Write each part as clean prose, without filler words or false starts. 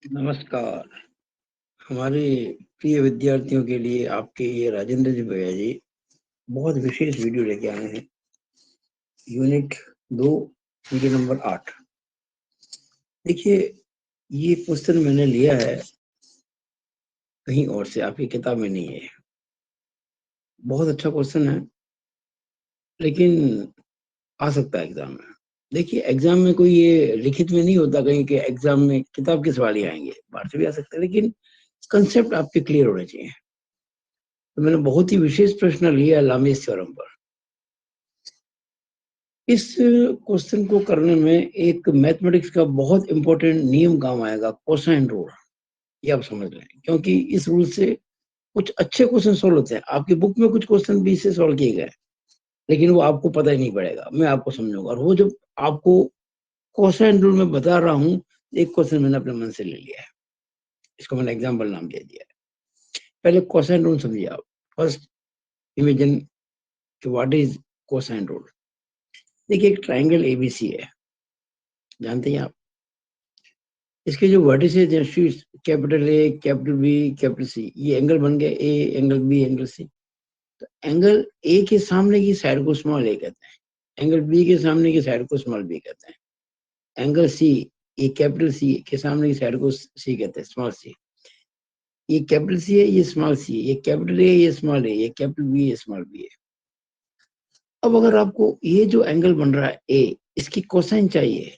नमस्कार। हमारे प्रिय विद्यार्थियों के लिए आपके ये राजेंद्र जी भैया जी बहुत विशेष वीडियो लेके आए हैं। Unit 2 video number 8। देखिए, ये क्वेश्चन मैंने लिया है कहीं और से, आपकी किताब में नहीं है। बहुत अच्छा क्वेश्चन है, लेकिन आ सकता है एग्जाम में। देखिए, एग्जाम में कोई ये लिखित में नहीं होता कहीं के एग्जाम में किताब के सवाल ही आएंगे, बाहर से भी आ सकते हैं, लेकिन कंसेप्ट आपके क्लियर होने चाहिए। तो मैंने बहुत ही विशेष प्रश्न लिया लामीस थ्योरम पर। इस क्वेश्चन को करने में एक मैथमेटिक्स का बहुत इंपॉर्टेंट नियम काम आएगा, कोसाइन रूल। ये आप समझ लें, क्योंकि इस रूल से कुछ अच्छे क्वेश्चन सोल्व होते हैं। आपकी बुक में कुछ क्वेश्चन भी इससे सोल्व किए गए, लेकिन वो आपको पता ही नहीं पड़ेगा। मैं आपको समझाऊंगा, और वो जब आपको कोसाइन रूल में बता रहा हूँ, एक क्वेश्चन मैंने अपने मन से ले लिया है, इसको मैंने एग्जाम्पल नाम दे दिया है। पहले कोसाइन रूल समझिए आप। First imagine what is cosine rule. देखिए, एक ट्राइंगल एबीसी है, जानते हैं आप। इसके जो वर्टिसेज हैं, शीट्स, capital A, capital B, capital C, ये एंगल बन गए, A angle B angle C. तो एंगल ए के सामने की साइड को स्मॉल ए कहते हैं, एंगल बी के सामने की साइड को स्मॉल बी कहते हैं, एंगल सी, ये कैपिटल सी के सामने की साइड को सी कहते हैं, स्मॉल सी। ये कैपिटल सी है, ये स्मॉल सी है, ये कैपिटल ए, ये स्मॉल ए, ये कैपिटल बी, ये स्मॉल बी है। अब अगर आपको ये जो एंगल बन रहा है ए, इसकी कोसाइन चाहिए,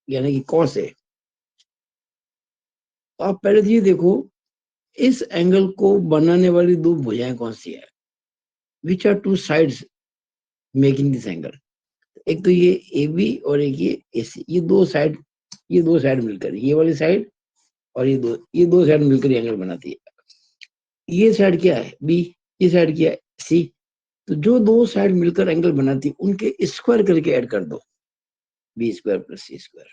यानी कि कॉस है, तो आप पहले तो ये देखो इस एंगल को बनाने वाली दो भुजाएं कौन सी है, which are two sides making this angle. एक तो ये ए बी और एक ये ए सी, ये दो साइड मिलकर, ये वाली साइड और ये दो साइड मिलकर एंगल बनाती है। ये साइड क्या है, बी, ये साइड क्या है, सी। तो जो दो साइड मिलकर एंगल बनाती है, उनके स्क्वायर करके ऐड कर दो, B square plus C square.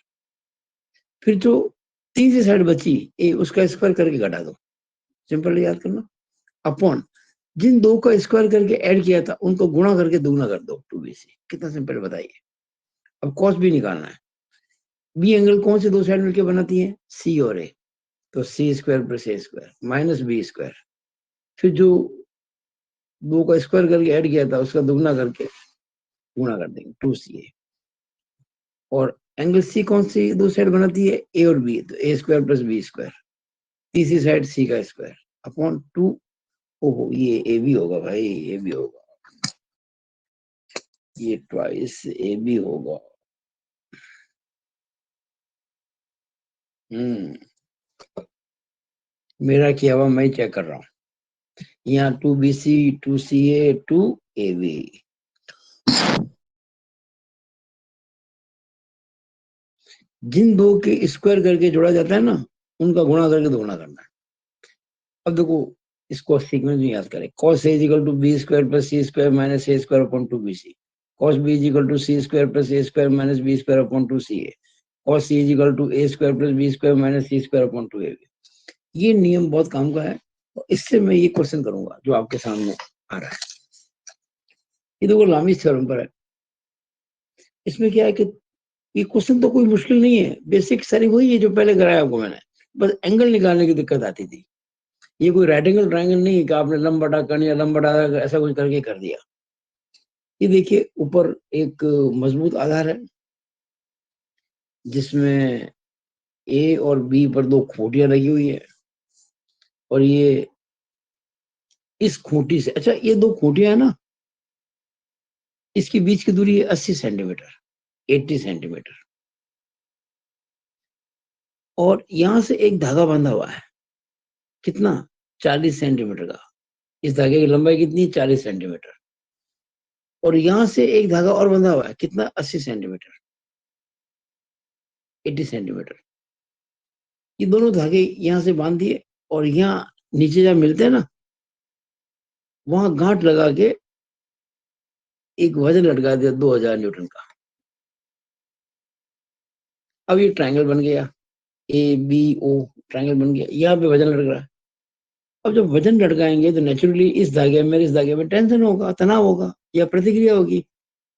फिर जो तीसरी साइड बची ए, उसका स्क्वायर करके घटा दो, सिंपल याद करना। अपॉन जिन दो का स्क्वायर करके ऐड किया था, उनको गुणा करके दुगना कर दो, 2bc। कितना सिंपल बताइए। अब कॉस भी निकालना है। बी एंगल कौन से दो साइड मिलकर बनाती है, सी और ए। तो सी square plus A square minus B square. फिर जो दो का स्क्वायर करके ऐड किया था, उसका दुगना करके गुणा कर देंगे, 2ca। और एंगल सी कौन सी दो साइड बनाती है, ए और बी, तो ए स्क्वायर प्लस बी स्क्वायर। तीसरी साइड सी का स्क्वायर अपॉन 2। ओहो, ये ए बी होगा भाई, ए बी होगा, ये ट्वाइस ए बी होगा। मेरा किया हुआ मैं चेक कर रहा हूँ। यहाँ 2bc, 2ca, 2ab। जिन दो के स्क्वायर करके जोड़ा जाता है ना, उनका गुणा करके दोगुना करना है। अब देखो, इसको सीक्वेंस में याद करें। cos a equal to B square plus C square minus A square upon 2bc। cos b equal to C square plus A square minus B square upon 2ca। cos c equal to A square plus B square minus C square upon 2ab। ये नियम बहुत काम का है, और इससे मैं ये क्वेश्चन करूंगा जो आपके सामने आ रहा है। ये देखो लामीस थ्योरम पर है। इसमें क्या है कि ये क्वेश्चन तो कोई मुश्किल नहीं है, बेसिक सारी वही है जो पहले कराया आपको मैंने, बस एंगल निकालने की दिक्कत आती थी। ये कोई राइट एंगल ट्रायंगल नहीं है कि आपने लंबा बटा करना या लंबा बटा ऐसा कुछ करके कर दिया। ये देखिए, ऊपर एक मजबूत आधार है, जिसमें ए और बी पर दो खूंटियां लगी हुई है, और ये इस खूंटी से, अच्छा ये दो खूंटियां है ना, इसके बीच की दूरी है 80 सेंटीमीटर, 80 सेंटीमीटर। और यहां से एक धागा बंधा हुआ है, कितना, 40 सेंटीमीटर का। इस धागे की लंबाई कितनी है, 40 सेंटीमीटर। और यहां से एक धागा और बंधा हुआ है, कितना, 80 सेंटीमीटर, 80 सेंटीमीटर। ये दोनों धागे यहां से बांध दिए, और यहाँ नीचे जब मिलते हैं ना, वहां गांठ लगा के एक वजन लटका दिया 2000 न्यूटन का। अब ये ट्रायंगल बन गया, ए बी ओ ट्रायंगल बन गया, यहाँ पे वजन लटक रहा है। अब जब वजन लटकाएंगे तो नेचुरली इस धागे में टेंशन होगा, तनाव होगा, या प्रतिक्रिया होगी।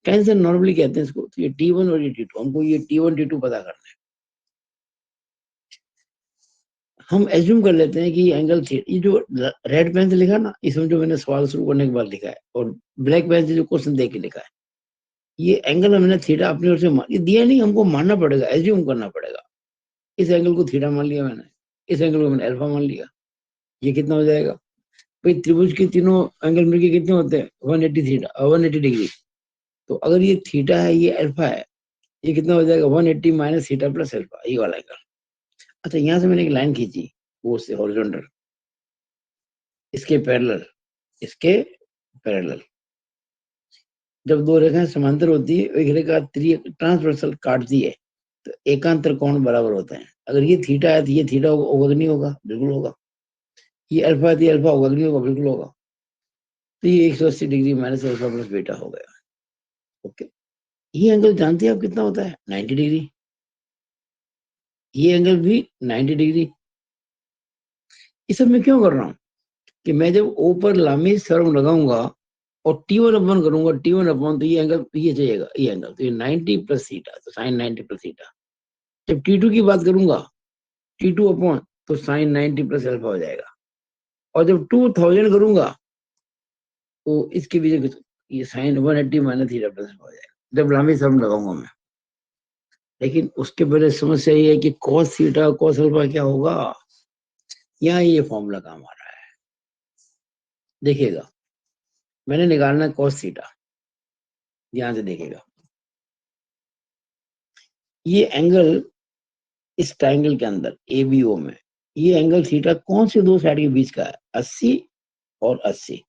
टेंशन नॉर्मली कहते हैं इसको। तो ये T1 और ये T2, हमको ये T1 T2 पता करना है। हम एज्यूम कर लेते हैं कि ये एंगल थीटा, ये जो रेड पेन से लिखा ना, इसमें जो मैंने सवाल शुरू करने के बाद लिखा है, और ब्लैक पेन से जो क्वेश्चन देख के लिखा है, ये एंगल हमने थीटा अपनी ओर से ये दिया नहीं, हमको मानना पड़ेगा, एज्यूम करना पड़ेगा। इस एंगल को थीटा मान लिया मैंने, इस एंगल को मैंने अल्फा मान लिया। ये कितना हो जाएगा भाई? त्रिभुज के तीनों एंगल मिलके कितने होते हैं? 180 थीटा, 180 डिग्री। तो अगर ये थीटा है, ये अल्फा है, ये कितना हो जाएगा? 180 माइनस थीटा प्लस अल्फा, ये वाला एंगल। अच्छा, यहाँ से मैंने एक लाइन खींची, वो से हॉरिजॉन्टल, इसके पैरेलल, इसके पैरेलल। जब दो रेखाएं समांतर होती है, एक रेखा ट्रांसवर्सल काटती है, तो एकांतर कोण बराबर होते हैं। अगर ये थीटा है तो ये थीटा होगा कि नहीं होगा? बिल्कुल होगा। ये अल्फा है तो ये अल्फा होगा कि नहीं होगा? बिल्कुल होगा। तो ये 180 degree minus alpha plus beta हो गया। ओके, ये एंगल जानते हैं आप कितना होता है? 90 डिग्री। ये एंगल भी 90 डिग्री। ये सब मैं क्यों कर रहा हूँ कि मैं जब ओ पर लामिस थ्योरम लगाऊंगा और T1 अपॉन करूंगा, T1 अपॉन, तो ये एंगल ये चाहिएगा, ये एंगल, तो ये 90 प्लस थीटा, तो साइन 90 प्लस थीटा। जब T2 की बात करूंगा, T2 अपॉन, तो साइन 90 प्लस अल्फा हो जाएगा। और जब 2000 करूंगा, तो इसके बीच ये साइन 180 माइनस थीटा प्लस हो जाएगा, जब लामिस थ्योरम लगाऊंगा मैं। लेकिन उसके पहले समस्या ये है कि cos थीटा cos अल्फा क्या होगा? यहाँ ये फॉर्मूला काम आ रहा है, देखिएगा। मैंने निकालना है cos थीटा, ध्यान से देखिएगा। ये एंगल इस ट्रायंगल के अंदर ABO में, ये एंगल थीटा कौन से दो साइड के बीच का है? 80 और 80।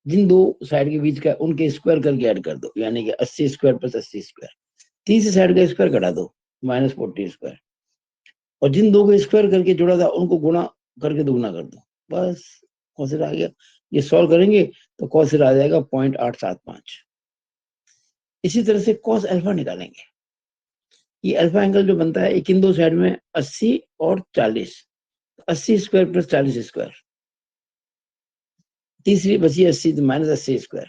जिन दो साइड के बीच का है, उनके स्क्वायर करके ऐड कर दो, यानी कि 80 स्क्वायर प्लस 80 स्क्वायर। तीसरी साइड का स्क्वायर घटा दो, माइनस 40 स्क्वायर। और जिन दो को स्क्वायर करके जोड़ा था, उनको गुणा करके दुगना कर दो, बस कौन आ गया। ये सॉल्व करेंगे तो कौन आ जाएगा? 0.875। इसी तरह से cos अल्फा निकालेंगे। ये अल्फा एंगल जो बनता है, एक इन दो साइड में 80 और 40, 80 स्क्वायर प्लस 40 स्क्वायर। तीसरी बची 80 तो माइनस 80 स्क्वायर,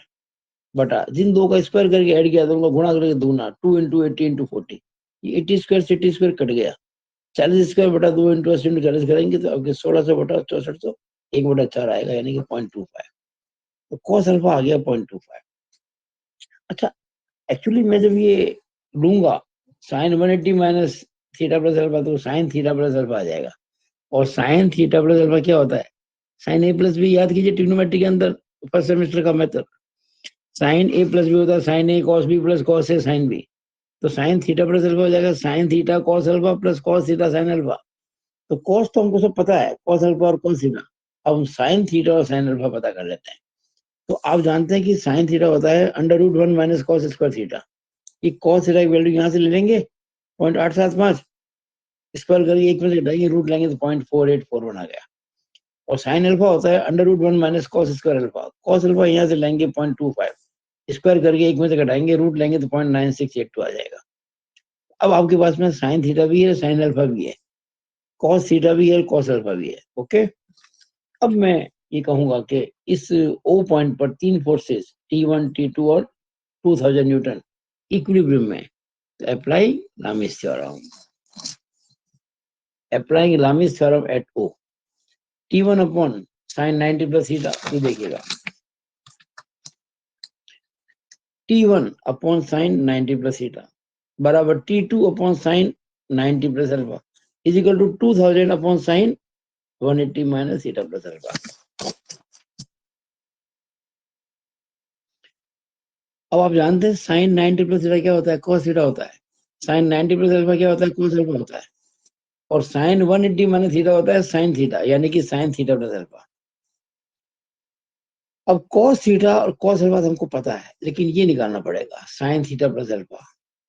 बटा जिन दो का स्क्वायर करके ऐड किया तो उनको गुणा करके दुगना, 2 इंटू 80 इंटू 40। ये 80 स्क्वायर से 80 स्क्वायर कट गया, 40 स्क्वायर बटा 2 इंटू 80 इंटू 40 करेंगे तो आपके 1600 बटा 6400, 1/4 आएगा, यानी कि 0.25। तो cos अल्फा आ गया 0.25। अच्छा, एक्चुअली मैं जब ये लूंगा sine 180 minus theta plus alpha, तो साइन थीटा प्लस अल्फा आ जाएगा। और साइन थीटा प्लस अल्फा क्या होता है? साइन ए प्लस बी, याद कीजिए ट्रिग्नोमेट्री के अंदर फर्स्ट सेमेस्टर का मेथड। साइन ए प्लस बी होता है sign A cos B plus cos A sine B. तो साइन थीटा प्लस अल्फा हो जाएगा sine theta cos alpha plus cos theta sine alpha. तो कॉस तो हमको सब पता है, कॉस अल्फा और कॉस थीटा। अब हम साइन थीटा और साइन अल्फा पता कर लेते हैं। तो आप जानते हैं कि साइन थीटा होता है √1 माइनस कॉस स्क्वायर थीटा। ये कॉस थीटा की वैल्यू यहाँ से ले लेंगे 0.875, स्क्वायर करके एक में से घटाएंगे, रूट लेंगे तो 0.4841 आ गया। और साइन अल्फा होता है √1 minus cos square alpha. Cos alpha यहाँ से लेंगे 0.25, स्क्वायर करके एक में से घटाएंगे, रूट लेंगे तो 0.9682 आ जाएगा। अब आपके पास में साइन थीटा भी है, साइन अल्फा भी है, कॉस थीटा भी है, कॉस अल्फा भी है। ओके, अब मैं ये कहूंगा कि इस ओ पॉइंट पर तीन फोर्सेस T1 T2 और 2000 न्यूटन इक्विलिब्रियम में। तो apply Lami's theorem, applying Lami's theorem at O, T1 upon sine 90 plus theta, ये देखिएगा T1 upon sine 90 plus theta बराबर T2 upon sine 90 plus alpha is equal to 2000 upon sine 180 minus theta plus alpha. अब आप जानते हैं sign 90 plus theta क्या होता है? cos थीटा होता है। साइन 90 प्लस अल्फा क्या होता है? cos अल्फा होता है। और साइन 180 माइनस थीटा होता है साइन थीटा, यानी कि साइन थीटा प्लस अल्फा। अब cos थीटा और cos अल्फा हमको पता है, लेकिन ये निकालना पड़ेगा साइन थीटा प्लस अल्फा।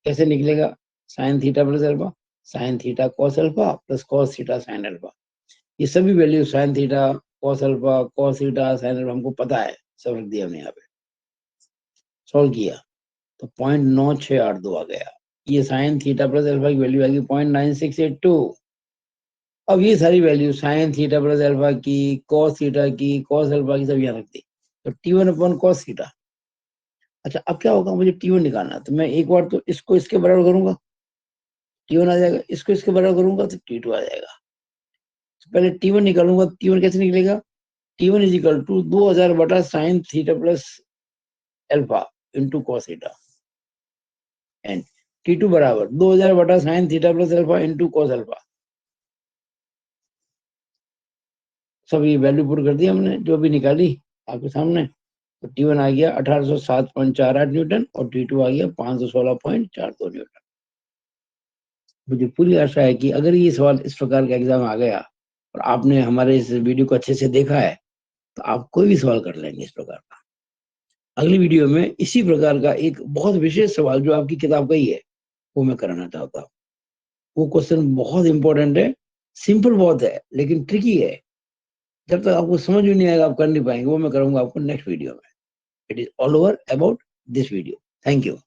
कैसे निकलेगा? Sign theta plus alpha, sine theta cos alpha plus cos theta sine alpha. ये सभी value sine theta cos alpha cos theta sine alpha हमको पता है, सब रख दिया हमने यहाँ पे। सॉल्व किया तो 0.9682 आ गया। ये साइन थीटा प्लस अल्फा की वैल्यू आएगी 0.9682। अब ये सारी value sign theta plus alpha की, cos थीटा की, cos अल्फा की, सब यहाँ रख दी। तो T1 अपॉन cos थीटा। अच्छा, अब क्या होगा? मुझे T1 निकालना, तो मैं एक बार तो इसको इसके बराबर करूंगा, T1 आ जाएगा। इसको इसके बराबर करूंगा तो T2 आ जाएगा। पहले T1 निकालूंगा, T1 कैसे निकलेगा? T1 इज इक्वल टू 2000 बटा sign theta plus alpha into cos theta, and T2 बराबर 2000 बटा sign theta plus alpha into cos alpha. सब ये वैल्यू पुट कर दी हमने, जो भी निकाली आपके सामने। तो T1 आ गया 1807.48 न्यूटन और T2 आ गया 516.42 न्यूटन। मुझे पूरी आशा है कि अगर ये सवाल इस प्रकार का एग्जाम आ गया और आपने हमारे इस वीडियो को अच्छे से देखा है, तो आप कोई भी सवाल कर लेंगे इस प्रकार का। अगली वीडियो में इसी प्रकार का एक बहुत विशेष सवाल जो आपकी किताब का ही है, वो मैं कराना चाहता हूँ। वो क्वेश्चन बहुत इंपॉर्टेंट है, सिंपल बहुत है लेकिन ट्रिकी है। जब तक आपको समझ में नहीं आएगा आप कर नहीं पाएंगे। वो मैं करूंगा आपको नेक्स्ट वीडियो में। It is all over about this video. Thank you.